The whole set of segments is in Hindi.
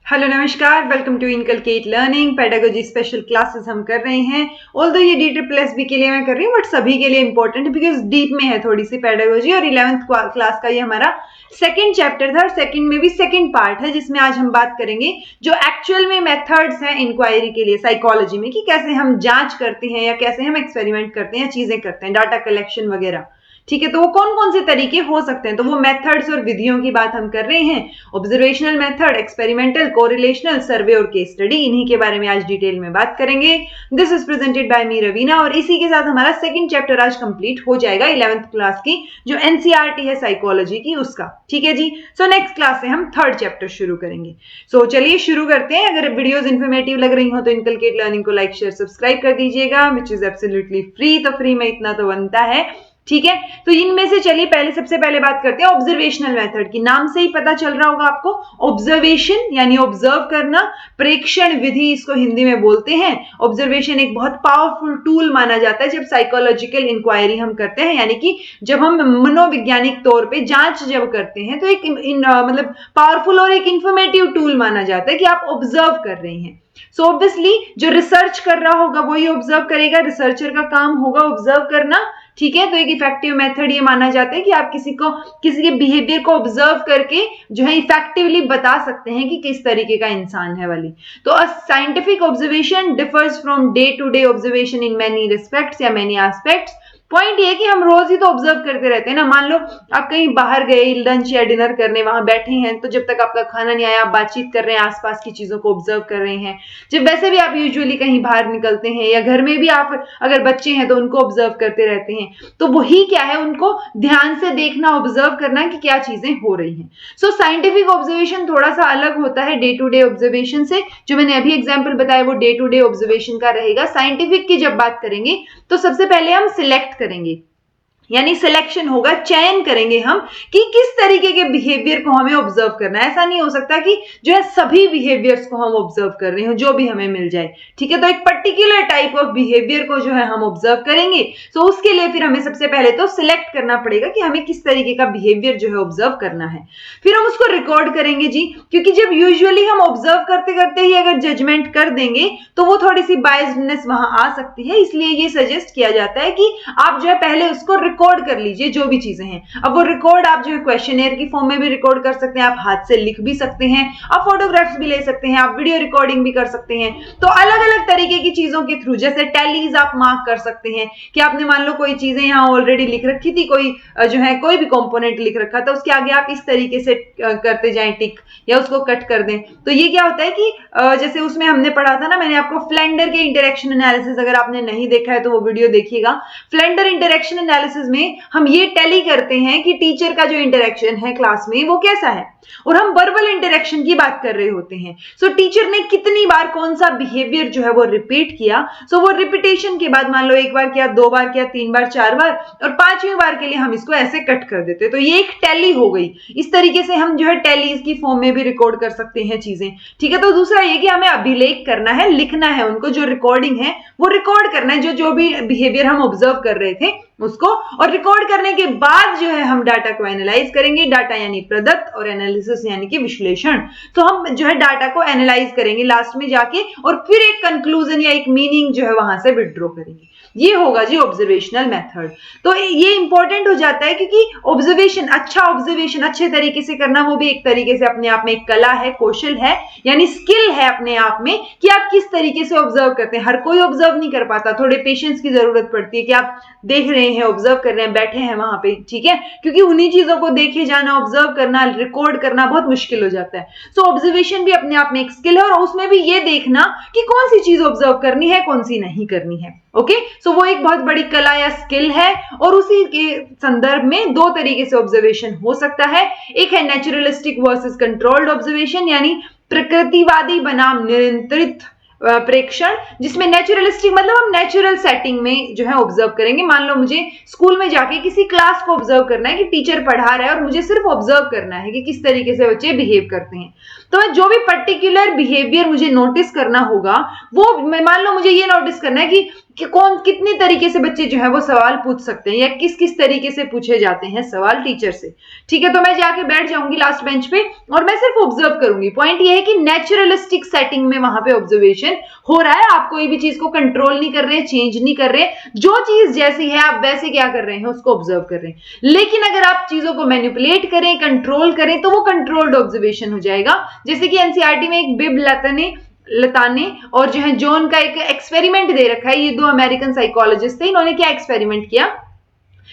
हेलो नमस्कार, welcome to inculcate learning pedagogy special classes हम कर रहे हैं। ऑल्दो ये DSSB के लिए मैं कर रही हूँ, बट सभी के लिए इंपॉर्टेंट है बिकॉज डीप में है थोड़ी सी पेडागोजी। और 11th क्लास का ये हमारा सेकंड चैप्टर था और सेकंड में भी सेकंड पार्ट है, जिसमें आज हम बात करेंगे जो एक्चुअल में मेथड्स हैं इंक्वायरी के लिए साइकोलॉजी में, कि कैसे हम जांच करते हैं या कैसे हम एक्सपेरिमेंट करते हैं, चीजें करते हैं, डाटा कलेक्शन वगैरह। ठीक है, तो वो कौन कौन से तरीके हो सकते हैं, तो वो मेथड्स और विधियों की बात हम कर रहे हैं। ऑब्जर्वेशनल मेथड, एक्सपेरिमेंटल, कोरिलेशनल, सर्वे और केस स्टडी, इन्हीं के बारे में आज डिटेल में बात करेंगे। दिस इज प्रेजेंटेड बाय मी रवीना, और इसी के साथ हमारा सेकंड चैप्टर आज कंप्लीट हो जाएगा 11th क्लास की जो NCERT है साइकोलॉजी की, उसका। ठीक है जी। सो नेक्स्ट क्लास से हम थर्ड चैप्टर शुरू करेंगे। सो चलिए शुरू करते हैं। अगर वीडियोस इन्फॉर्मेटिव लग रही हो तो इनकलकेट लर्निंग को लाइक शेयर सब्सक्राइब कर दीजिएगा, विच इज एब्सोल्युटली फ्री। तो फ्री में इतना तो बनता है। ठीक है, तो इनमें से चलिए सबसे पहले बात करते हैं ऑब्जर्वेशनल मेथड की। नाम से ही पता चल रहा होगा आपको, ऑब्जर्वेशन यानी ऑब्जर्व करना, प्रेक्षण विधि इसको हिंदी में बोलते हैं। ऑब्जर्वेशन एक बहुत पावरफुल टूल माना जाता है जब साइकोलॉजिकल इंक्वायरी हम करते हैं, यानी कि जब हम मनोवैज्ञानिक तौर पे जांच जब करते हैं, तो एक मतलब पावरफुल और एक इंफॉर्मेटिव टूल माना जाता है कि आप ऑब्जर्व कर रहे हैं। सो ऑब्वियसली जो रिसर्च कर रहा होगा वही ऑब्जर्व करेगा, रिसर्चर का काम होगा ऑब्जर्व करना। ठीक है, तो एक इफेक्टिव मेथड ये माना जाता है कि आप किसी के बिहेवियर को ऑब्जर्व करके जो है इफेक्टिवली बता सकते हैं कि किस तरीके का इंसान है वाली। तो a scientific observation differs from day to day observation in many respects या मेनी एस्पेक्ट्स। पॉइंट ये है कि हम रोज ही तो ऑब्जर्व करते रहते हैं ना। मान लो आप कहीं बाहर गए लंच या डिनर करने, वहां बैठे हैं, तो जब तक आपका खाना नहीं आया आप बातचीत कर रहे हैं, आसपास की चीजों को ऑब्जर्व कर रहे हैं। जब वैसे भी आप यूजुअली कहीं बाहर निकलते हैं या घर में भी आप अगर बच्चे हैं तो उनको ऑब्जर्व करते रहते हैं, तो वही क्या है, उनको ध्यान से देखना, ऑब्जर्व करना कि क्या चीजें हो रही हैं। सो साइंटिफिक ऑब्जर्वेशन थोड़ा सा अलग होता है डे टू डे ऑब्जर्वेशन से। जो मैंने अभी एग्जाम्पल बताया वो डे टू डे ऑब्जर्वेशन का रहेगा। साइंटिफिक की जब बात करेंगे तो सबसे पहले हम सिलेक्ट करेंगे, यानी सिलेक्शन होगा, चयन करेंगे हम कि किस तरीके के बिहेवियर को हमें ऑब्जर्व करना है। ऐसा नहीं हो सकता कि जो है सभी बिहेवियर्स को हम ऑब्जर्व कर रहे हो जो भी हमें मिल जाए। ठीक है, तो एक पर्टिकुलर टाइप ऑफ बिहेवियर को जो है हम ऑब्जर्व करेंगे। तो उसके लिए फिर हमें सबसे पहले तो सिलेक्ट करना पड़ेगा कि हमें किस तरीके का बिहेवियर जो है ऑब्जर्व करना है। फिर हम उसको रिकॉर्ड करेंगे जी, क्योंकि जब यूजुअली हम ऑब्जर्व करते करते ही अगर जजमेंट कर देंगे तो वो थोड़ी सी बायस्डनेस वहां आ सकती है। इसलिए ये सजेस्ट किया जाता है कि आप जो है पहले उसको रिकॉर्ड कर लीजिए जो भी चीजें हैं। अब वो रिकॉर्ड आप जो है क्वेश्चनेयर की फॉर्म में भी रिकॉर्ड कर सकते हैं, आप हाथ से लिख भी सकते हैं, आप फोटोग्राफ्स भी ले सकते हैं, आप वीडियो रिकॉर्डिंग भी कर सकते हैं। तो अलग अलग तरीके की चीजों के थ्रू, जैसे टैलीज आप मार्क कर सकते हैं कि आपने मान लो कोई चीजें यहाँ ऑलरेडी लिख रखी थी, कोई जो है कोई भी कंपोनेंट लिख रखा था, उसके आगे आप इस तरीके से करते जाएं टिक, या उसको कट कर दें। तो ये क्या होता है कि जैसे उसमें हमने पढ़ा था ना, मैंने आपको फ्लेंडर के इंटरेक्शन एनालिसिस, अगर आपने नहीं देखा है तो वो वीडियो देखिएगा। फ्लेंडर इंटरेक्शन एनालिसिस में हम ये टैली करते हैं कि टीचर का जो इंटरेक्शन है क्लास में वो कैसा है, और हम वर्बल इंटरेक्शन की बात कर रहे होते हैं। सो टीचर ने कितनी बार कौन सा बिहेवियर जो है वो रिपीट किया। सो वो रिपीटेशन के बाद मान लो एक बार किया, दो बार किया, तीन बार, चार बार, और पांचवी बार के लिए हम इसको ऐसे कट कर देते। तो ये एक टैली हो गई। इस तरीके से हम जो है टैली की फॉर्म में भी रिकॉर्ड कर सकते हैं चीजें। ठीक है, तो दूसरा ये कि हमें अभिलेख करना है, लिखना है उनको, जो रिकॉर्डिंग है वो रिकॉर्ड करना है, जो भी बिहेवियर हम ऑब्जर्व कर रहे थे उसको। और रिकॉर्ड करने के बाद जो है हम डाटा को एनालाइज करेंगे। डाटा यानी प्रदत्त और एनालिसिस यानी कि विश्लेषण। तो हम जो है डाटा को एनालाइज करेंगे लास्ट में जाके, और फिर एक कंक्लूजन या एक मीनिंग जो है वहां से विड्रॉ करेंगे। ये होगा जी ऑब्जर्वेशनल मेथड। तो ये इंपॉर्टेंट हो जाता है क्योंकि ऑब्जर्वेशन, अच्छा ऑब्जर्वेशन अच्छे तरीके से करना, वो भी एक तरीके से अपने आप में एक कला है, कौशल है, यानी स्किल है अपने आप में, कि आप किस तरीके से ऑब्जर्व करते हैं। हर कोई ऑब्जर्व नहीं कर पाता, थोड़े पेशेंस की जरूरत पड़ती है कि आप देख रहे हैं, ऑब्जर्व कर रहे हैं, बैठे हैं वहां पे। ठीक है, क्योंकि उन्हीं चीजों को देखे जाना, ऑब्जर्व करना, रिकॉर्ड करना बहुत मुश्किल हो जाता है। सो ऑब्जर्वेशन भी अपने आप में एक स्किल है, और उसमें भी ये देखना कि कौन सी चीज ऑब्जर्व करनी है, कौन सी नहीं करनी है। ओके, सो वो एक बहुत बड़ी कला या स्किल है। और उसी के संदर्भ में दो तरीके से ऑब्जर्वेशन हो सकता है। एक है नेचुरलिस्टिक वर्सेस कंट्रोल्ड ऑब्जर्वेशन, यानी प्रकृतिवादी बनाम नियंत्रित प्रेक्षण, जिसमें नेचुरलिस्टिक मतलब हम नेचुरल सेटिंग में जो है ऑब्जर्व करेंगे। मान लो मुझे स्कूल में जाके किसी क्लास को ऑब्जर्व करना है कि टीचर पढ़ा रहा है, और मुझे सिर्फ ऑब्जर्व करना है कि किस तरीके से बच्चे बिहेव करते हैं। तो जो भी पर्टिकुलर बिहेवियर मुझे नोटिस करना होगा, वो मान लो मुझे ये नोटिस करना है कि कि कौन कितने तरीके से बच्चे जो है वो सवाल पूछ सकते हैं या किस किस तरीके से पूछे जाते हैं सवाल टीचर से। ठीक है, तो मैं जाके बैठ जाऊंगी लास्ट बेंच पे और मैं सिर्फ ऑब्जर्व करूंगी। पॉइंट ये है कि नेचुरलिस्टिक सेटिंग में वहां पे ऑब्जर्वेशन हो रहा है, आप कोई भी चीज को कंट्रोल नहीं कर रहे, चेंज नहीं कर रहे, जो चीज जैसी है आप वैसे क्या कर रहे हैं, उसको ऑब्जर्व कर रहे हैं। लेकिन अगर आप चीजों को मैनिपुलेट करें, कंट्रोल करें, तो वो कंट्रोल्ड ऑब्जर्वेशन हो जाएगा। जैसे कि एनसीईआरटी में एक बिब लताने और जो है जॉन का एक एक्सपेरिमेंट दे रखा है। ये दो अमेरिकन साइकोलॉजिस्ट थे। इन्होंने क्या एक्सपेरिमेंट किया,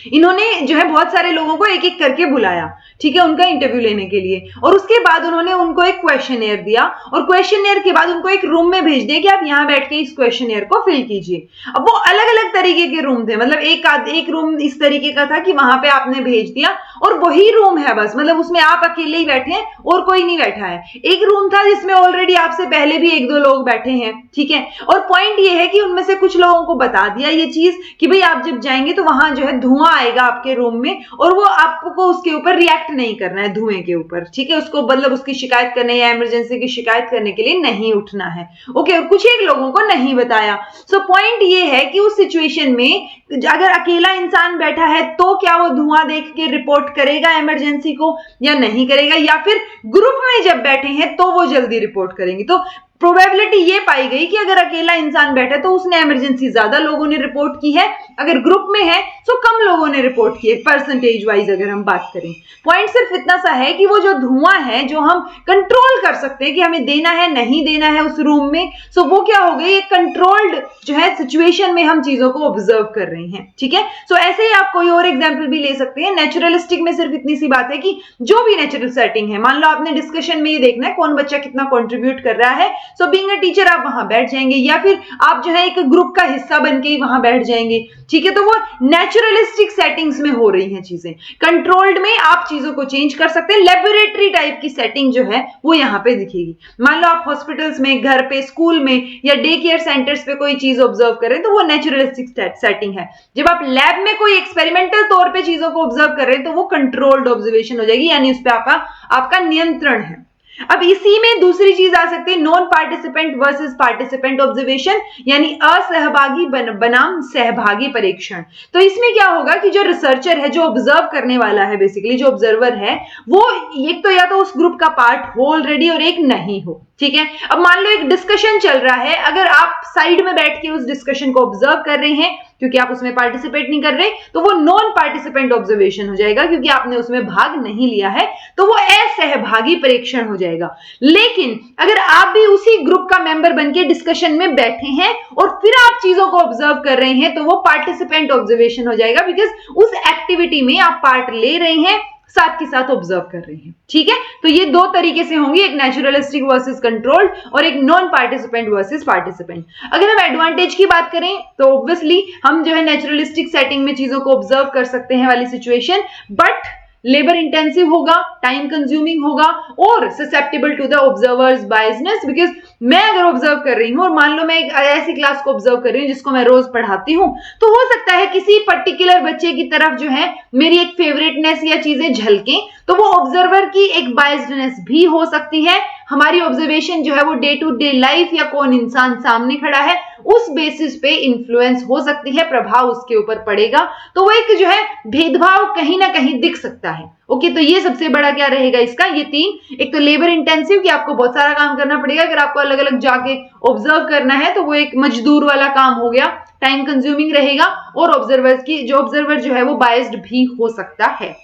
इन्होंने जो है बहुत सारे लोगों को एक एक करके बुलाया, ठीक है, उनका इंटरव्यू लेने के लिए, और उसके बाद उन्होंने उनको एक क्वेश्चनेयर दिया और क्वेश्चनेयर के बाद उनको एक रूम में भेज दिया कि आप यहां बैठ के इस क्वेश्चनेयर को फिल कीजिए। अब वो अलग अलग तरीके के रूम थे, मतलब एक रूम इस तरीके का था कि वहां पे आपने भेज दिया और वही रूम है बस, मतलब उसमें आप अकेले ही बैठे हैं और कोई नहीं बैठा है। एक रूम था जिसमें ऑलरेडी आपसे पहले भी एक दो लोग बैठे हैं, ठीक है, और पॉइंट ये है कि उनमें से कुछ लोगों को बता दिया ये चीज कि भाई आप जब जाएंगे तो वहां जो है धुआं आएगा आपके रूम में और वो आपको उसके ऊपर रिएक्ट नहीं करना है धुएं के ऊपर, ठीक है, उसको मतलब उसकी शिकायत करने या इमरजेंसी की शिकायत करने के लिए नहीं उठना है। ओके, और कुछ एक लोगों को नहीं बताया। सो पॉइंट ये है कि उस सिचुएशन में अगर अकेला इंसान बैठा है तो क्या वो धुआं देख के रिपोर्ट करेगा इमरजेंसी को या नहीं करेगा, या फिर ग्रुप में जब बैठे हैं तो वो जल्दी रिपोर्ट करेंगे। तो प्रोबेबिलिटी ये पाई गई कि अगर अकेला इंसान बैठा है तो उसने इमरजेंसी ज्यादा लोगों ने रिपोर्ट की है, अगर ग्रुप में है तो कम लोगों ने रिपोर्ट की है परसेंटेज वाइज अगर हम बात करें। पॉइंट सिर्फ इतना सा है कि वो जो धुआं है जो हम कंट्रोल कर सकते हैं कि हमें देना है नहीं देना है उस रूम में, सो वो क्या हो गई, एक कंट्रोल्ड जो है सिचुएशन में हम चीजों को ऑब्जर्व कर रहे हैं, ठीक है। सो ऐसे ही आप कोई और एग्जाम्पल भी ले सकते हैं। नेचुरलिस्टिक में सिर्फ इतनी सी बात है कि जो भी नेचुरल सेटिंग है, मान लो आपने डिस्कशन में ये देखना है कौन बच्चा कितना कॉन्ट्रीब्यूट कर रहा है, सो बीइंग अ टीचर आप वहां बैठ जाएंगे या फिर आप जो है एक ग्रुप का हिस्सा बन के ही वहां बैठ जाएंगे, ठीक है। तो वो नेचुरलिस्टिक सेटिंग्स में हो रही हैं चीजें, कंट्रोल्ड में आप चीजों को चेंज कर सकते हैं। लेबोरेटरी टाइप की सेटिंग जो है वो यहाँ पे दिखेगी। मान लो आप हॉस्पिटल्स में, घर पे, स्कूल में या डे केयर सेंटर्स पे कोई चीज ऑब्जर्व करें तो वो नेचुरलिस्टिक सेटिंग है। जब आप लैब में कोई एक्सपेरिमेंटल तौर पे चीजों को ऑब्जर्व कर रहे हैं तो वो कंट्रोल्ड ऑब्जर्वेशन हो जाएगी, यानी उस पर आपका नियंत्रण है। अब इसी में दूसरी चीज आ सकती है non participant versus participant observation, यानी असहभागी बनाम सहभागी परीक्षण। तो इसमें क्या होगा कि जो रिसर्चर है, जो ऑब्जर्व करने वाला है, बेसिकली जो ऑब्जर्वर है, वो एक तो या तो उस ग्रुप का पार्ट हो ऑलरेडी और एक नहीं हो, ठीक है। अब मान लो एक डिस्कशन चल रहा है, अगर आप साइड में बैठ के उस डिस्कशन को ऑब्जर्व कर रहे हैं क्योंकि आप उसमें पार्टिसिपेट नहीं कर रहे, तो वो नॉन पार्टिसिपेंट ऑब्जर्वेशन हो जाएगा क्योंकि आपने उसमें भाग नहीं लिया है, तो वो असहभागी परीक्षण हो जाएगा। लेकिन अगर आप भी उसी ग्रुप का मेंबर बनके डिस्कशन में बैठे हैं और फिर आप चीजों को ऑब्जर्व कर रहे हैं तो वो पार्टिसिपेंट ऑब्जर्वेशन हो जाएगा, बिकॉज उस एक्टिविटी में आप पार्ट ले रहे हैं, साथ के साथ ऑब्जर्व कर रहे हैं, ठीक है। तो ये दो तरीके से होंगी, एक नेचुरलिस्टिक वर्सेस कंट्रोल्ड और एक नॉन पार्टिसिपेंट वर्सेस पार्टिसिपेंट। अगर हम एडवांटेज की बात करें तो ऑब्वियसली हम जो है नेचुरलिस्टिक सेटिंग में चीजों को ऑब्जर्व कर सकते हैं वाली सिचुएशन, बट लेबर इंटेंसिव होगा, टाइम कंज्यूमिंग होगा और susceptible to the observers biasness. Because मैं अगर ऑब्जर्व कर रही हूं और मान लो मैं एक ऐसी क्लास को ऑब्जर्व कर रही हूं जिसको मैं रोज पढ़ाती हूं, तो हो सकता है किसी पर्टिकुलर बच्चे की तरफ जो है मेरी एक फेवरेटनेस या चीजें झलकें, तो वो ऑब्जर्वर की एक बायस्डनेस भी हो सकती है। हमारी ऑब्जर्वेशन जो है वो डे टू डे लाइफ या कौन इंसान सामने खड़ा है उस बेसिस पे इन्फ्लुएंस हो सकती है, प्रभाव उसके ऊपर पड़ेगा, तो वो एक जो है भेदभाव कहीं ना कहीं दिख सकता है। ओके, तो ये सबसे बड़ा क्या रहेगा इसका, ये तीन, एक तो लेबर इंटेंसिव कि आपको बहुत सारा काम करना पड़ेगा, अगर आपको अलग अलग जाके ऑब्जर्व करना है तो वो एक मजदूर वाला काम हो गया, टाइम कंज्यूमिंग रहेगा, और ऑब्जर्वर जो है वो बायस्ड भी हो सकता है,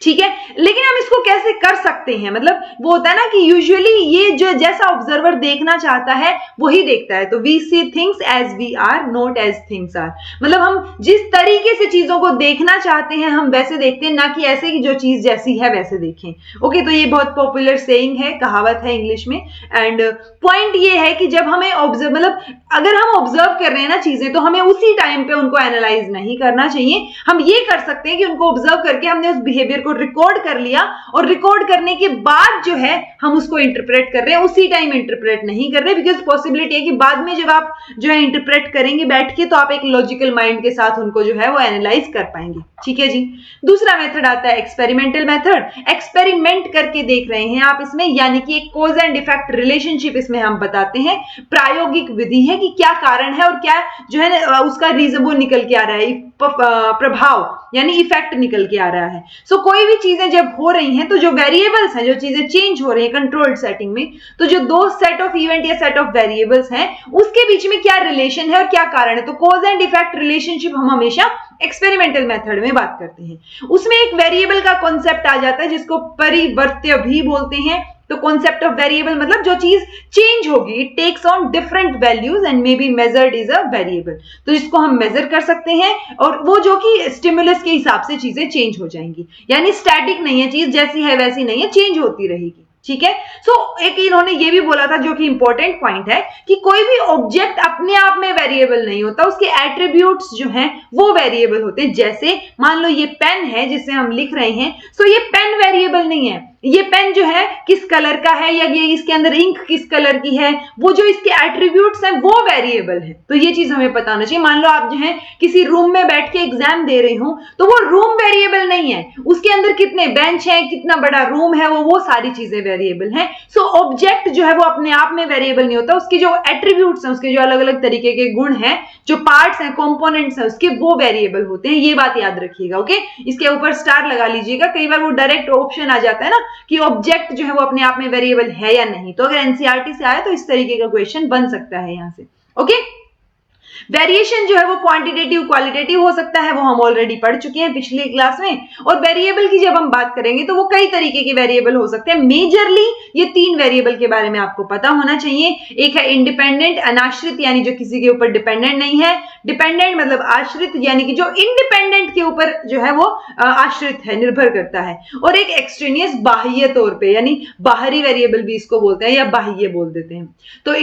ठीक है। लेकिन हम इसको कैसे कर सकते हैं, मतलब वो होता है ना कि यूजुअली ये जो जैसा ऑब्जर्वर देखना चाहता है वही देखता है, तो we see things as we are not as things are, मतलब हम जिस तरीके से चीजों को देखना चाहते हैं हम वैसे देखते हैं, ना कि ऐसे कि जो चीज जैसी है वैसे देखें। ओके, तो ये बहुत पॉपुलर सेइंग है, कहावत है इंग्लिश में। एंड पॉइंट ये है कि जब हमें ऑब्जर्व, मतलब अगर हम ऑब्जर्व कर रहे हैं ना चीजें, तो हमें उसी टाइम पे उनको एनालाइज नहीं करना चाहिए। हम ये कर सकते हैं कि उनको ऑब्जर्व करके हमने उस बिहेवियर को रिकॉर्ड कर लिया और रिकॉर्ड करने के बाद जो है हम उसको इंटरप्रेट कर रहे हैं, उसी टाइम इंटरप्रेट नहीं कर रहे, बिकॉज पॉसिबिलिटी है कि बाद में जब आप जो है इंटरप्रेट करेंगे बैठ के तो आप एक लॉजिकल माइंड के साथ उनको जो है वो एनालाइज कर पाएंगे। ठीक है जी। दूसरा मेथड आता है एक्सपेरिमेंटल मेथड। एक्सपेरिमेंट करके देख रहे हैं आप इसमें, यानी कि एक कॉज एंड इफेक्ट रिलेशनशिप इसमें हम बताते हैं। प्रायोगिक विधि है कि क्या कारण है और क्या जो है ना उसका रीजन वो निकल के आ रहा है, प्रभाव यानी इफेक्ट निकल के आ रहा है। सो कोई भी चीजें जब हो रही हैं तो जो वेरिएबल्स हैं, जो चीजें चेंज हो रही हैं कंट्रोल्ड सेटिंग में, तो जो दो सेट ऑफ इवेंट या सेट ऑफ वेरिएबल्स हैं उसके बीच में क्या रिलेशन है और क्या कारण है। तो कॉज एंड इफेक्ट रिलेशनशिप हम हमेशा एक्सपेरिमेंटल मेथड में बात करते हैं। उसमें एक वेरिएबल का कॉन्सेप्ट आ जाता है जिसको परिवर्त्य भी बोलते हैं। तो कॉन्सेप्ट ऑफ वेरिएबल मतलब जो चीज चेंज होगी, it takes on different values and may be measured is a variable. तो जिसको हम मेजर कर सकते हैं और वो जो कि स्टिमुलस के हिसाब से चीजें चेंज हो जाएंगी, यानी स्टैटिक नहीं है, चीज जैसी है वैसी नहीं है, चेंज होती रहेगी। ठीक है। सो एक इन्होंने ये भी बोला था जो कि इंपॉर्टेंट पॉइंट है कि कोई भी ऑब्जेक्ट अपने आप में वेरिएबल नहीं होता, उसके एट्रीब्यूट्स जो हैं वो वेरिएबल होते हैं। जैसे मान लो ये पेन है जिससे हम लिख रहे हैं, सो ये पेन वेरिएबल नहीं है। ये पेन जो है किस कलर का है या ये इसके अंदर इंक किस कलर की है, वो जो इसके एट्रीब्यूट्स हैं वो वेरिएबल है। तो ये चीज हमें पता होना चाहिए। मान लो आप जो है किसी रूम में बैठ के एग्जाम दे रहे हो तो वो रूम वेरिएबल नहीं है, उसके अंदर कितने बेंच हैं, कितना बड़ा रूम है, वो सारी चीजें वेरिएबल हैं। सो ऑब्जेक्ट जो है वो अपने आप में वेरिएबल नहीं होता, उसके जो एट्रीब्यूट्स हैं, उसके जो अलग अलग तरीके के गुण हैं, जो पार्ट्स हैं, कंपोनेंट्स हैं उसके, वो वेरिएबल होते हैं। ये बात याद रखिएगा। ओके, इसके ऊपर स्टार लगा लीजिएगा, कई बार वो डायरेक्ट ऑप्शन आ जाता है ना कि ऑब्जेक्ट जो है वो अपने आप में वेरिएबल है या नहीं। तो अगर एनसीईआरटी से आया तो इस तरीके का क्वेश्चन बन सकता है यहां से। ओके, वेरिएशन जो है वो क्वांटिटेटिव क्वालिटेटिव हो सकता है, वो हम ऑलरेडी पढ़ चुके हैं पिछली क्लास में। और वेरिएबल की जब हम बात करेंगे तो वो कई तरीके के वेरिएबल हो सकते हैं। मेजरली ये 3 वेरिएबल के बारे में आपको पता होना चाहिए। एक है इंडिपेंडेंट, अनाश्रित यानी जो किसी के ऊपर डिपेंडेंट नहीं है। डिपेंडेंट मतलब आश्रित यानी कि जो इंडिपेंडेंट के ऊपर जो है वो आश्रित है, निर्भर करता है। और एक एक्सट्रेनियस, बाह्य तौर पे, यानी बाहरी वेरिएबल भी इसको बोलते हैं या बाह्य बोल देते हैं। तो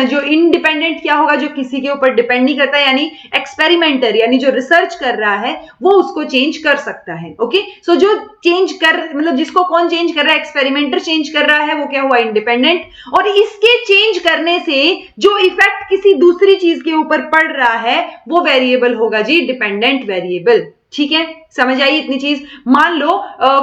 जो इंडिपेंडेंट क्या होगा, जो किसी के ऊपर डिपेंड नहीं करता, यानी एक्सपेरिमेंटर यानी जो रिसर्च कर रहा है वो उसको चेंज कर सकता है। ओके, सो जो चेंज कर मतलब जिसको कौन चेंज कर रहा है, एक्सपेरिमेंटर चेंज कर रहा है, वो क्या हुआ, इंडिपेंडेंट। और इसके चेंज करने से जो इफेक्ट किसी दूसरी चीज के ऊपर पड़ रहा है वो वेरिएबल होगा जी, डिपेंडेंट वेरिएबल। ठीक है, समझ आई इतनी चीज। मान लो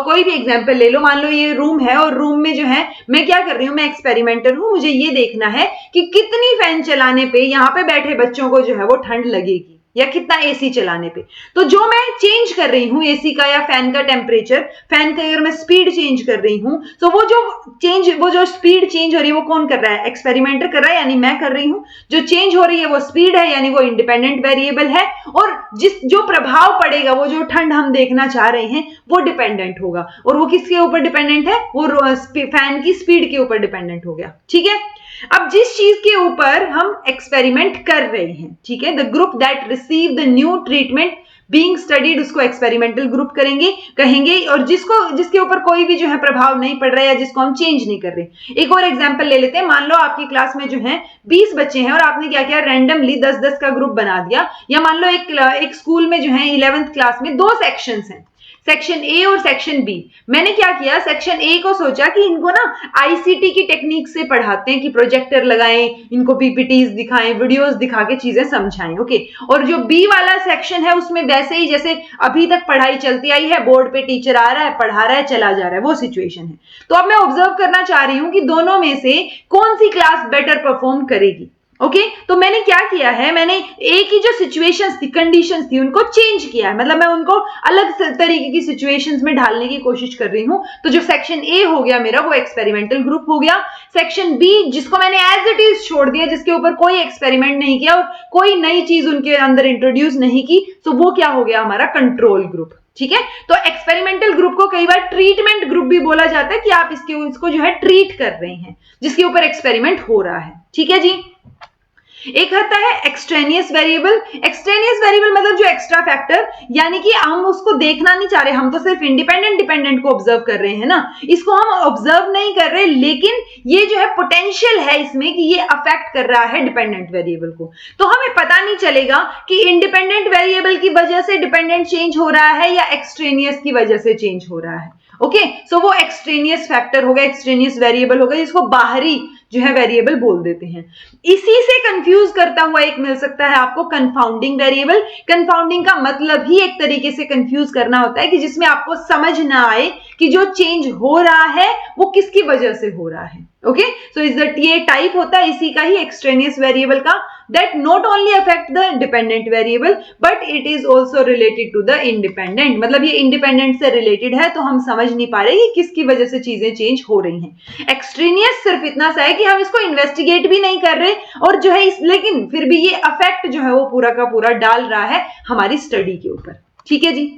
कोई भी एग्जांपल ले लो, मान लो ये रूम है और रूम में जो है मैं क्या कर रही हूं, मैं एक्सपेरिमेंटर हूं, मुझे ये देखना है कि कितनी फैन चलाने पे यहाँ पे बैठे बच्चों को जो है वो ठंड लगेगी या कितना एसी चलाने पे। तो जो मैं चेंज कर रही हूं एसी का या फैन का टेम्परेचर, फैन का अगर मैं स्पीड चेंज कर रही हूं तो वो जो स्पीड चेंज हो रही है वो कौन कर रहा है, एक्सपेरिमेंटर कर रहा है, यानी मैं कर रही हूं। जो चेंज हो रही है वो स्पीड है, यानी वो इंडिपेंडेंट वेरिएबल है। और जो प्रभाव पड़ेगा, वो जो ठंड हम देखना चाह रहे हैं वो डिपेंडेंट होगा। और वो किसके ऊपर डिपेंडेंट है, वो फैन की स्पीड के ऊपर डिपेंडेंट हो गया। ठीक है, अब जिस चीज के ऊपर हम एक्सपेरिमेंट कर रहे हैं, ठीक है, the group that receive the new treatment being studied, उसको एक्सपेरिमेंटल ग्रुप कहेंगे। और जिसके ऊपर कोई भी जो है प्रभाव नहीं पड़ रहा है या जिसको हम चेंज नहीं कर रहे। एक और एग्जांपल ले लेते हैं। मान लो आपकी क्लास में जो है 20 बच्चे हैं और आपने क्या किया, रैंडमली 10-10 का ग्रुप बना दिया। या मान लो एक स्कूल में जो है 11th क्लास में 2 सेक्शंस हैं, सेक्शन ए और सेक्शन बी। मैंने क्या किया, सेक्शन ए को सोचा कि इनको ना आईसीटी की टेक्निक से पढ़ाते हैं कि प्रोजेक्टर लगाएं, इनको पीपीटीज दिखाएं, वीडियोस दिखा के चीजें समझाएं। ओके, और जो बी वाला सेक्शन है उसमें वैसे ही जैसे अभी तक पढ़ाई चलती आई है, बोर्ड पे टीचर आ रहा है, पढ़ा रहा है, चला जा रहा है, वो सिचुएशन है। तो अब मैं ऑब्जर्व करना चाह रही हूं कि दोनों में से कौन सी क्लास बेटर परफॉर्म करेगी। ओके, तो मैंने क्या किया है, मैंने एक ही जो सिचुएशंस थी, कंडीशंस थी, उनको चेंज किया है। मतलब मैं उनको अलग तरीके की सिचुएशंस में ढालने की कोशिश कर रही हूं। तो जो सेक्शन ए हो गया मेरा, वो एक्सपेरिमेंटल ग्रुप हो गया। सेक्शन बी जिसको मैंने एज इट इज छोड़ दिया, जिसके ऊपर कोई एक्सपेरिमेंट नहीं किया और कोई नई चीज उनके अंदर इंट्रोड्यूस नहीं की, तो वो क्या हो गया, हमारा कंट्रोल ग्रुप। ठीक है, तो एक्सपेरिमेंटल ग्रुप को कई बार ट्रीटमेंट ग्रुप भी बोला जाता है कि आप इसको जो है ट्रीट कर रहे हैं, जिसके ऊपर एक्सपेरिमेंट हो रहा है। ठीक है जी। एक आता है एक्सट्रेनियस वेरिएबल। एक्सट्रेनियस वेरिएबल मतलब जो एक्स्ट्रा फैक्टर, यानी कि हम उसको देखना नहीं चाह रहे, हम तो सिर्फ इंडिपेंडेंट डिपेंडेंट को ऑब्जर्व कर रहे हैं ना, इसको हम ऑब्जर्व नहीं कर रहे, लेकिन ये जो है पोटेंशियल है इसमें कि ये अफेक्ट कर रहा है डिपेंडेंट वेरिएबल को। तो हमें पता नहीं चलेगा कि इंडिपेंडेंट वेरिएबल की वजह से डिपेंडेंट चेंज हो रहा है या एक्सट्रेनियस की वजह से चेंज हो रहा है। ओके, सो वो एक्सट्रेनियस फैक्टर होगा, एक्सट्रेनियस वेरिएबल होगा, जिसको बाहरी जो है वेरिएबल बोल देते हैं। इसी से कंफ्यूज करता हुआ एक मिल सकता है आपको कंफाउंडिंग वेरिएबल। कंफाउंडिंग का मतलब ही एक तरीके से कंफ्यूज करना होता है कि जिसमें आपको समझ ना आए कि जो चेंज हो रहा है वो किसकी वजह से हो रहा है। ओके, सो इज दैट ये टाइप होता है इसी का ही एक्सट्रेनियस वेरिएबल का, that not only affect the dependent variable but it is also related to the independent। मतलब ये इंडिपेंडेंट से रिलेटेड है, तो हम समझ नहीं पा रहे कि किसकी वजह से चीजें चेंज हो रही हैं। एक्सट्रेनियस सिर्फ इतना सा है कि हम इसको इन्वेस्टिगेट भी नहीं कर रहे और जो है लेकिन फिर भी ये अफेक्ट जो है वो पूरा का पूरा डाल रहा है हमारी स्टडी के ऊपर। ठीक है जी।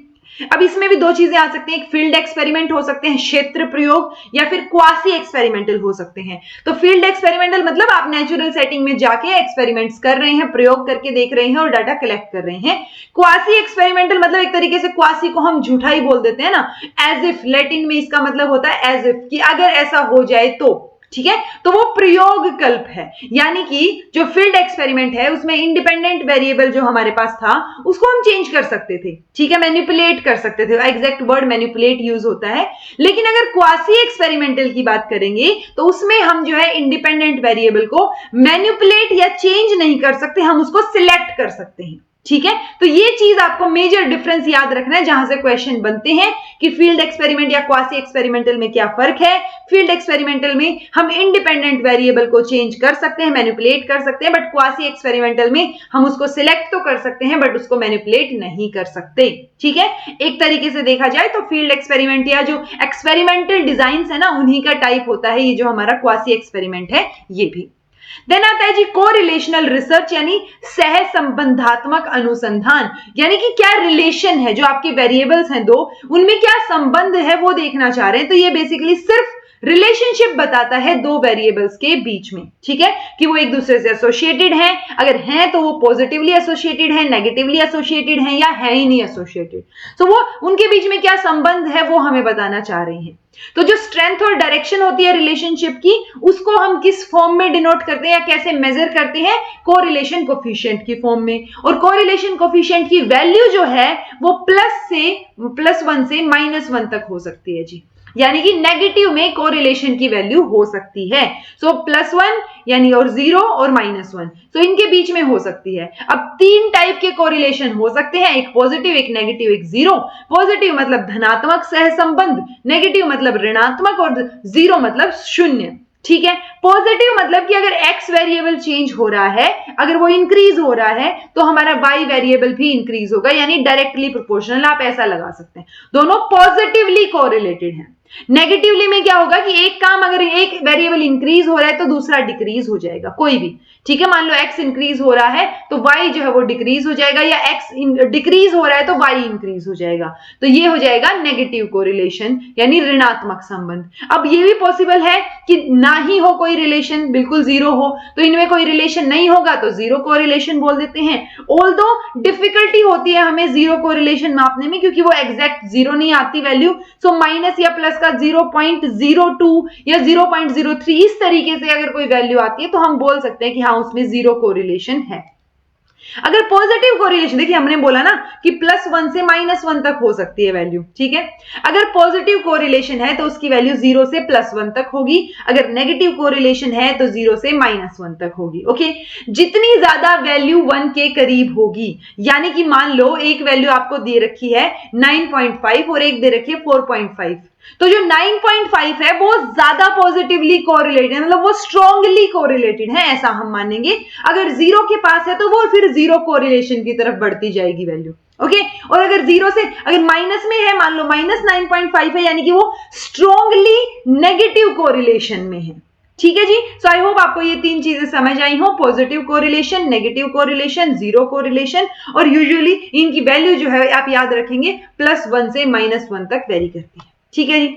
अब इसमें भी दो चीजें आ सकती हैं, एक फील्ड एक्सपेरिमेंट हो सकते हैं, क्षेत्र प्रयोग, या फिर क्वासी एक्सपेरिमेंटल हो सकते हैं। तो फील्ड एक्सपेरिमेंटल मतलब आप नेचुरल सेटिंग में जाके एक्सपेरिमेंट्स कर रहे हैं, प्रयोग करके देख रहे हैं और डाटा कलेक्ट कर रहे हैं। क्वासी एक्सपेरिमेंटल मतलब एक तरीके से क्वासी को हम झूठा ही बोल देते हैं ना, एज इफ, लैटिन में इसका मतलब होता है एज इफ, कि अगर ऐसा हो जाए तो। ठीक है, तो वो प्रयोग कल्प है, यानी कि जो फील्ड एक्सपेरिमेंट है उसमें इंडिपेंडेंट वेरिएबल जो हमारे पास था उसको हम चेंज कर सकते थे। ठीक है, मैनिपुलेट कर सकते थे, एग्जैक्ट वर्ड मैनिपुलेट यूज होता है। लेकिन अगर क्वासी एक्सपेरिमेंटल की बात करेंगे तो उसमें हम जो है इंडिपेंडेंट वेरिएबल को मैनिपुलेट या चेंज नहीं कर सकते, हम उसको सिलेक्ट कर सकते हैं। ठीक है, तो ये चीज आपको मेजर डिफरेंस याद रखना है जहां से क्वेश्चन बनते हैं कि फील्ड एक्सपेरिमेंट या क्वासी एक्सपेरिमेंटल में क्या फर्क है। फील्ड एक्सपेरिमेंटल में हम इंडिपेंडेंट वेरिएबल को चेंज कर सकते हैं, मैनिपुलेट कर सकते हैं, बट क्वासी एक्सपेरिमेंटल में हम उसको सिलेक्ट तो कर सकते हैं बट उसको मैनिपुलेट नहीं कर सकते। ठीक है, एक तरीके से देखा जाए तो फील्ड एक्सपेरिमेंट या जो एक्सपेरिमेंटल डिजाइन है ना, उन्हीं का टाइप होता है ये जो हमारा क्वासी एक्सपेरिमेंट है ये भी। देन आता है जी कोरिलेशनल रिसर्च, यानी सह संबंधात्मक अनुसंधान, यानी कि क्या रिलेशन है, जो आपके वेरिएबल्स हैं दो, उनमें क्या संबंध है वो देखना चाह रहे हैं। तो ये बेसिकली सिर्फ रिलेशनशिप बताता है दो वेरिएबल्स के बीच में। ठीक है, कि वो एक दूसरे से एसोसिएटेड हैं, अगर हैं तो वो पॉजिटिवली एसोसिएटेड हैं, नेगेटिवली एसोसिएटेड हैं, या है ही नहीं एसोसिएटेड। तो वो उनके बीच में क्या संबंध है वो हमें बताना चाह रही हैं। तो जो स्ट्रेंथ और डायरेक्शन होती है रिलेशनशिप की, उसको हम किस फॉर्म में डिनोट करते हैं या कैसे मेजर करते हैं, कोरिलेशन कोफिशिएंट की फॉर्म में। और कोरिलेशन कोफिशिएंट की वैल्यू जो है वो +1 से -1 तक हो सकती है जी, यानी कि नेगेटिव में कोरिलेशन की वैल्यू हो सकती है। सो +1 यानी और 0 और -1, तो इनके बीच में हो सकती है। अब 3 टाइप के कोरिलेशन हो सकते हैं, एक पॉजिटिव, एक नेगेटिव, एक जीरो। पॉजिटिव मतलब धनात्मक सहसंबंध, नेगेटिव मतलब ऋणात्मक और 0 मतलब 0। ठीक है, पॉजिटिव मतलब कि अगर x वेरिएबल चेंज हो रहा है, अगर वो इंक्रीज हो रहा है तो हमारा y वेरिएबल भी इंक्रीज होगा, यानी डायरेक्टली प्रोपोर्शनल, आप ऐसा लगा सकते हैं। दोनों पॉजिटिवली कोरिलेटेड हैं। नेगेटिवली में क्या होगा कि एक काम अगर एक वेरिएबल इंक्रीज हो रहा है तो दूसरा डिक्रीज हो जाएगा, कोई भी। ठीक है, मान लो x इंक्रीज हो रहा है तो y जो है वो डिक्रीज हो जाएगा, या x डिक्रीज हो रहा है तो y इंक्रीज हो जाएगा। तो ये हो जाएगा नेगेटिव कोरिलेशन, यानी ऋणात्मक संबंध। अब ये भी पॉसिबल है कि ना ही हो कोई रिलेशन, बिल्कुल 0 हो, तो इनमें कोई रिलेशन नहीं होगा तो 0 कोरिलेशन बोल देते हैं। ऑल्दो डिफिकल्टी होती है हमें 0 कोरिलेशन मापने में, क्योंकि वो एग्जैक्ट 0 नहीं आती वैल्यू। सो माइनस या प्लस का 0.02 या 0.03 इस तरीके से अगर कोई वैल्यू आती है तो हम बोल सकते हैं कि हाँ उसमें 0 कोरिलेशन है। अगर पॉजिटिव कोरिलेशन, देखिए हमने बोला ना कि +1 से -1 तक हो सकती है वैल्यू। ठीक है, अगर पॉजिटिव कोरिलेशन है तो उसकी वैल्यू 0 से +1 तक होगी, अगर नेगेटिव कोरिलेशन है तो 0 से -1 तक होगी। ओके, जितनी ज्यादा वैल्यू 1 के करीब होगी, यानी कि मान लो एक वैल्यू आपको दे रखी है 9.5 और एक दे रखी है 4.5, तो जो 9.5 है वो ज्यादा पॉजिटिवली कोरिलेटेड है, मतलब वो स्ट्रांगली कोरिलेटेड है, ऐसा हम मानेंगे। अगर 0 के पास है तो वो फिर 0 कोरिलेशन की तरफ बढ़ती जाएगी वैल्यू। ओके, और अगर 0 से अगर माइनस में है, मान लो -9.5 है, यानी कि वो स्ट्रांगली नेगेटिव कोरिलेशन में है। ठीक है जी, सो आई होप आपको ये 3 चीजें समझ आई हो, positive correlation, negative correlation, 0 correlation, और यूजुअली इनकी वैल्यू जो है आप याद रखेंगे +1 से -1 तक वेरी करती है। ठीक है जी,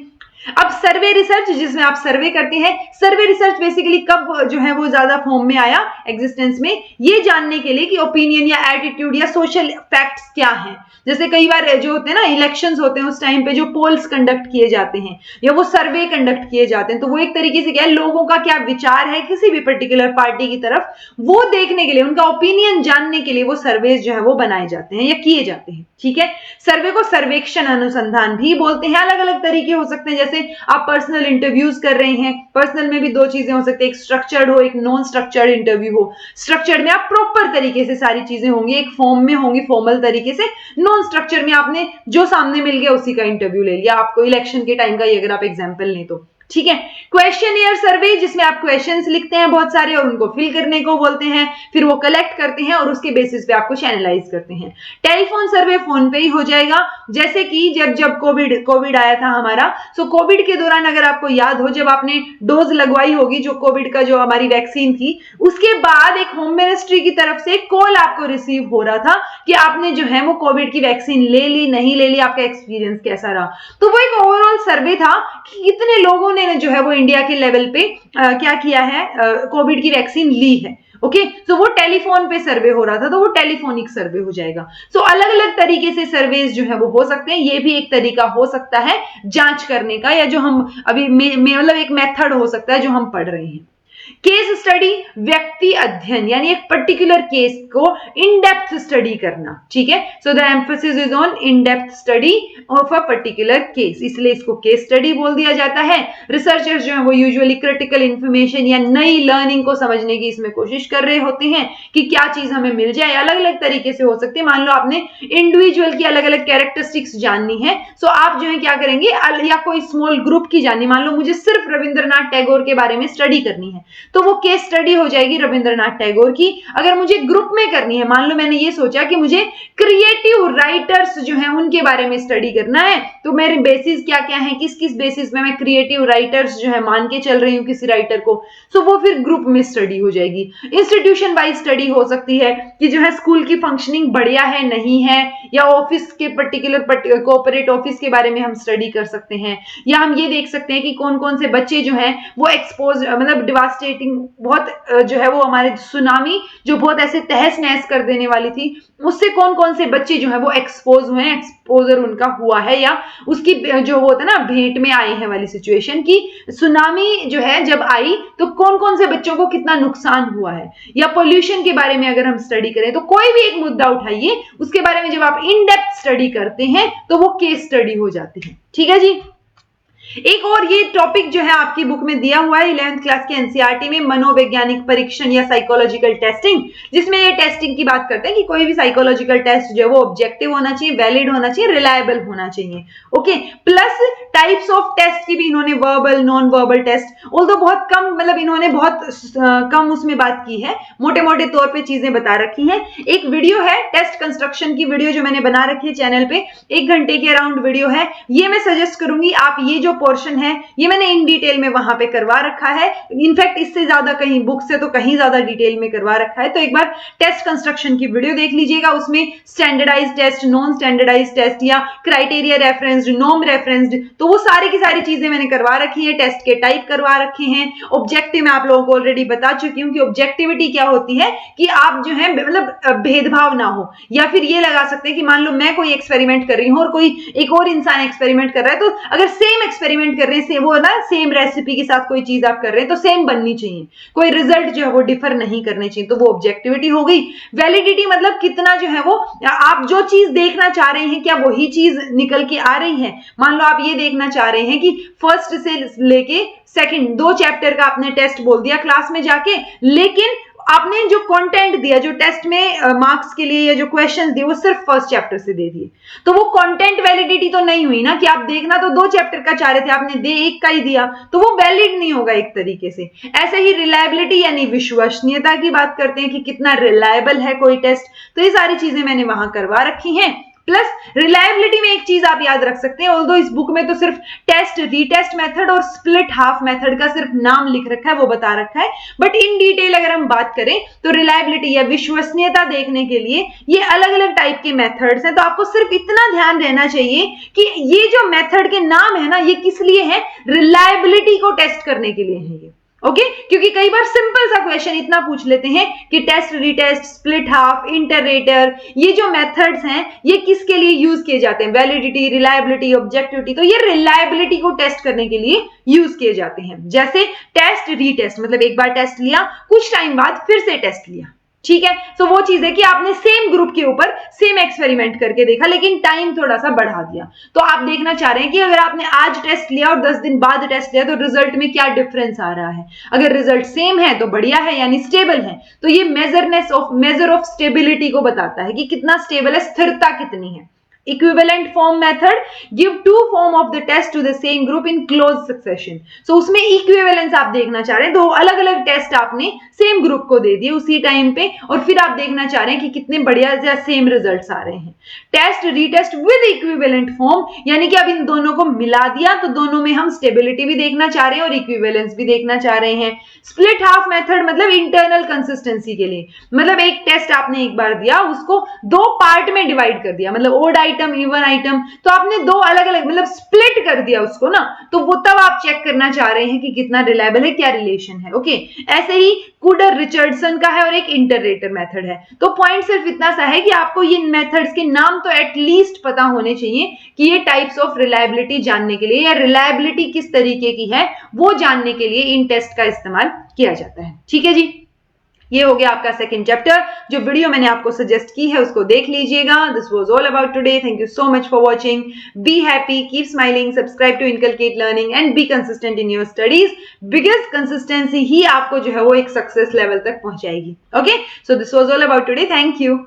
अब सर्वे रिसर्च, जिसमें आप सर्वे करते हैं, सर्वे रिसर्च बेसिकली कब जो है वो ज्यादा फॉर्म में आया एग्जिस्टेंस में, ये जानने के लिए कि ओपिनियन या एटीट्यूड या सोशल फैक्ट्स क्या हैं। जैसे कई बार जो होते हैं ना इलेक्शंस होते हैं, उस टाइम पे जो पोल्स कंडक्ट किए जाते हैं या वो सर्वे कंडक्ट किए जाते हैं, तो वो एक तरीके से क्या है, लोगों का क्या विचार है किसी भी पर्टिकुलर पार्टी की तरफ, वो देखने के लिए, उनका ओपिनियन जानने के लिए वो सर्वेज जो है वो बनाए जाते हैं या किए जाते हैं। ठीक है, सर्वे को सर्वेक्षण अनुसंधान भी बोलते हैं। अलग अलग तरीके हो सकते हैं, जैसे आप पर्सनल इंटरव्यूज कर रहे हैं, पर्सनल में भी दो चीजें हो सकती है, एक स्ट्रक्चर्ड हो, एक नॉन स्ट्रक्चर्ड इंटरव्यू हो। स्ट्रक्चर्ड में आप प्रॉपर तरीके से सारी चीजें होंगी, एक फॉर्म में होंगी, फॉर्मल तरीके से। नॉन स्ट्रक्चर में आपने जो सामने मिल गया उसी का इंटरव्यू ले लिया, आपको इलेक्शन के टाइम का ही अगर आप एग्जाम्पल लें तो। ठीक है, क्वेश्चनियर सर्वे, जिसमें आप क्वेश्चंस लिखते हैं बहुत सारे और उनको फिल करने को बोलते हैं, फिर वो कलेक्ट करते हैं और उसके बेसिस पे आपको एनालाइज करते हैं। टेलीफोन सर्वे फोन पे ही हो जाएगा, जैसे कि जब कोविड आया था हमारा, सो कोविड के दौरान अगर आपको याद हो, जब आपने डोज लगवाई होगी जो कोविड का जो हमारी वैक्सीन थी, उसके बाद एक होम मिनिस्ट्री की तरफ से कॉल आपको रिसीव हो रहा था कि आपने जो है वो कोविड की वैक्सीन ले ली, नहीं ले ली, आपका एक्सपीरियंस कैसा रहा। तो वो एक ओवरऑल सर्वे था कि कितने लोगों ने जो है वो इंडिया के लेवल पे क्या किया है, कोविड की वैक्सीन ली है। ओके, तो वो टेलीफोन पे सर्वे हो रहा था, तो वो टेलीफोनिक सर्वे हो जाएगा। सो अलग अलग तरीके से सर्वेज जो है वो हो सकते हैं, ये भी एक तरीका हो सकता है जांच करने का, या जो हम अभी मतलब एक मेथड हो सकता है जो हम पढ़ रहे हैं। केस स्टडी, व्यक्ति अध्ययन, यानी एक पर्टिकुलर केस को इन डेप्थ स्टडी करना। ठीक है, so the emphasis is on in depth study of a particular case, इसलिए इसको केस स्टडी बोल दिया जाता है। रिसर्चर्स जो है वो यूजुअली क्रिटिकल इंफॉर्मेशन या नई लर्निंग को समझने की इसमें कोशिश कर रहे होते हैं कि क्या चीज हमें मिल जाए। अलग अलग तरीके से हो सकती है, मान लो आपने इंडिविजुअल की अलग अलग कैरेक्टरिस्टिक्स जाननी है, सो आप जो है क्या करेंगे, या कोई स्मॉल ग्रुप की जाननी, मान लो मुझे सिर्फ रविंद्रनाथ टैगोर के बारे में स्टडी करनी है, तो वो केस स्टडी हो जाएगी रविंद्रनाथ टैगोर की। अगर मुझे ग्रुप में करनी है, मान लो मैंने ये सोचा कि मुझे क्रिएटिव राइटर्स जो हैं उनके बारे में स्टडी करना है, तो मेरे बेसिस क्या क्या है, किस किस बेसिस में मैं क्रिएटिव राइटर्स जो है मान के चल रही हूँ किसी राइटर को, सो वो फिर ग्रुप में स्टडी हो जाएगी। इंस्टीट्यूशन वाइज स्टडी हो सकती है कि जो है स्कूल की फंक्शनिंग बढ़िया है नहीं है, या ऑफिस के पर्टिकुलर कॉर्पोरेट ऑफिस के बारे में हम स्टडी कर सकते हैं, या हम ये देख सकते हैं कि कौन कौन से बच्चे जो हैं वो एक्सपोज, मतलब डिवास्टेटिंग, बहुत जो है वो हमारे सुनामी जो बहुत ऐसे तहस नहस कर देने वाली थी, उससे कौन कौन से बच्चे जो है वो एक्सपोज हुए हैं, एक्सपोजर उनका हुआ है, या उसकी जो होता है ना भेंट में आए हैं वाली सिचुएशन की, सुनामी जो है जब आई तो कौन कौन से बच्चों को कितना नुकसान हुआ है। या पोल्यूशन के बारे में अगर हम स्टडी करें, तो कोई भी एक मुद्दा उठाइए, उसके बारे में जब आप इन डेप्थ स्टडी करते हैं तो वो केस स्टडी हो जाती है। ठीक है जी। एक और ये टॉपिक जो है आपकी बुक में दिया हुआ है 11th क्लास के एनसीईआरटी में, मनोवैज्ञानिक परीक्षण या साइकोलॉजिकल टेस्टिंग, जिसमें ये टेस्टिंग की बात करते हैं कि कोई भी साइकोलॉजिकल टेस्ट जो है वो ऑब्जेक्टिव होना चाहिए, वैलिड होना चाहिए, रिलायबल होना चाहिए। Okay, plus types of test की भी इन्होंने verbal, non verbal test, although बहुत कम, मतलब इन्होंने बहुत कम उसमें बात की है, मोटे मोटे तौर पे चीजें बता रखी हैं। एक वीडियो है टेस्ट कंस्ट्रक्शन की वीडियो जो मैंने बना रखी है चैनल पे, 1 घंटे के अराउंड वीडियो है, ये मैं सजेस्ट करूंगी आप, ये जो पोर्शन है ये मैंने इन डिटेल में वहां पे करवा रखा है, इनफैक्ट इससे ज्यादा कहीं बुक से तो कहीं ज्यादा डिटेल में करवा रखा है, तो एक बार टेस्ट कंस्ट्रक्शन की वीडियो देख लीजिएगा। उसमें standardised test, non standardised test, या क्राइटेरिया रेफरेंस्ड, नॉर्म रेफरेंस्ड, तो वो सारी की सारी चीजें मैंने करवा रखी है। टेस्ट के टाइप करवा रखे हैं। ऑब्जेक्टिव मैं आप लोगों को ऑलरेडी बता चुकी हूँ कि ऑब्जेक्टिविटी क्या होती है, कि आप जो है मतलब भेदभाव ना हो, या फिर ये लगा सकते हैं कि मान लो मैं कोई एक्सपेरिमेंट कर रही हूँ और कोई एक और इंसान एक्सपेरिमेंट कर रहा है, तो अगर सेम एक्सपेरिमेंट कर रहे हैं, वो ना सेम रेसिपी के साथ कोई चीज आप कर रहे हैं तो सेम बननी चाहिए, कोई रिजल्ट जो है वो डिफर नहीं करने चाहिए, तो वो ऑब्जेक्टिविटी हो गई। वैलिडिटी मतलब कितना जो है वो आप जो चीज देखना चाह रहे हैं क्या वही चीज निकल के आ रही है। मान लो आप ये देखना चाह रहे हैं कि फर्स्ट से लेके सेकंड 2 चैप्टर का आपने टेस्ट बोल दिया क्लास में जाके, लेकिन आपने जो कंटेंट दिया, जो टेस्ट में मार्क्स के लिए या जो क्वेश्चंस दिए वो सिर्फ फर्स्ट चैप्टर से दे दिए, तो वो कंटेंट वैलिडिटी तो नहीं हुई ना, कि आप देखना तो 2 चैप्टर का चाह रहे थे, आपने दे 1 का ही दिया, तो वो वैलिड नहीं होगा एक तरीके से। ऐसे ही रिलायबिलिटी यानी विश्वसनीयता की बात करते हैं कि कितना रिलायबल है कोई टेस्ट, तो ये सारी चीजें मैंने वहां करवा रखी हैं। प्लस रिलायबिलिटी में एक चीज आप याद रख सकते हैं, ऑल्दो इस बुक में तो सिर्फ टेस्ट रीटेस्ट मेथड और स्प्लिट हाफ मेथड का सिर्फ नाम लिख रखा है, वो बता रखा है, बट इन डिटेल अगर हम बात करें तो रिलायबिलिटी या विश्वसनीयता देखने के लिए ये अलग अलग टाइप के मेथड्स हैं। तो आपको सिर्फ इतना ध्यान रहना चाहिए कि ये जो मेथड के नाम है ना, ये किस लिए है, रिलायबिलिटी को टेस्ट करने के लिए है ये, ओके क्योंकि कई बार सिंपल सा क्वेश्चन इतना पूछ लेते हैं कि टेस्ट रीटेस्ट स्प्लिट हाफ इंटरेटर, ये जो मेथड्स हैं ये किसके लिए यूज किए जाते हैं, वैलिडिटी रिलायबिलिटी ऑब्जेक्टिविटी, तो ये रिलायबिलिटी को टेस्ट करने के लिए यूज किए जाते हैं। जैसे टेस्ट रीटेस्ट मतलब एक बार टेस्ट लिया, कुछ टाइम बाद फिर से टेस्ट लिया, ठीक है। तो वो चीज है कि आपने सेम ग्रुप के ऊपर सेम एक्सपेरिमेंट करके देखा लेकिन टाइम थोड़ा सा बढ़ा दिया। तो आप देखना चाह रहे हैं कि अगर आपने आज टेस्ट लिया और 10 दिन बाद टेस्ट लिया तो रिजल्ट में क्या डिफरेंस आ रहा है। अगर रिजल्ट सेम है तो बढ़िया है, यानी स्टेबल है, तो ये मेजर ऑफ स्टेबिलिटी को बताता है कि कितना स्टेबल है, स्थिरता कितनी है। Equivalent form method give two form of the test to the same group in close succession. So उसमें equivalence आप देखना चाह रहे हैं, दो अलग अलग टेस्ट आपने सेम ग्रुप को दे दिए उसी टाइम पे और फिर आप देखना चाह रहे हैं कि कितने बढ़िया या सेम रिजल्ट्स आ रहे हैं। Test retest with equivalent form यानी कि अब इन दोनों को मिला दिया तो दोनों में हम स्टेबिलिटी भी देखना चाह रहे हैं और इक्विवेलेंस भी देखना चाह रहे हैं। स्प्लिट हाफ मेथड मतलब इंटरनल कंसिस्टेंसी के लिए, मतलब एक टेस्ट आपने एक बार दिया, उसको दो पार्ट में डिवाइड कर दिया, मतलब ओड आइटम इवन आइटम, तो आपने दो अलग अलग मतलब स्प्लिट कर दिया उसको ना, तो वो तब आप चेक करना चाह रहे हैं कि कितना रिलायबल है, क्या रिलेशन है, ओके। ऐसे ही कुडर रिचर्डसन का है और एक इंटररेटर मेथड है। तो पॉइंट सिर्फ इतना सा है कि आपको ये मेथड्स के नाम तो एटलीस्ट पता होने चाहिए कि ये टाइप्स ऑफ रिलायबिलिटी जानने के लिए या रिलायबिलिटी किस तरीके की है वो जानने के लिए इन टेस्ट का इस्तेमाल किया जाता है, ठीक है जी। ये हो गया आपका सेकंड चैप्टर। जो वीडियो मैंने आपको सजेस्ट की है उसको देख लीजिएगा। This was all about today. Thank you so much for watching. Be happy, keep smiling, subscribe to inculcate learning and be consistent in your studies, because consistency ही आपको जो है वो एक सक्सेस लेवल तक पहुंचाएगी। Okay, so this was all about today. Thank you.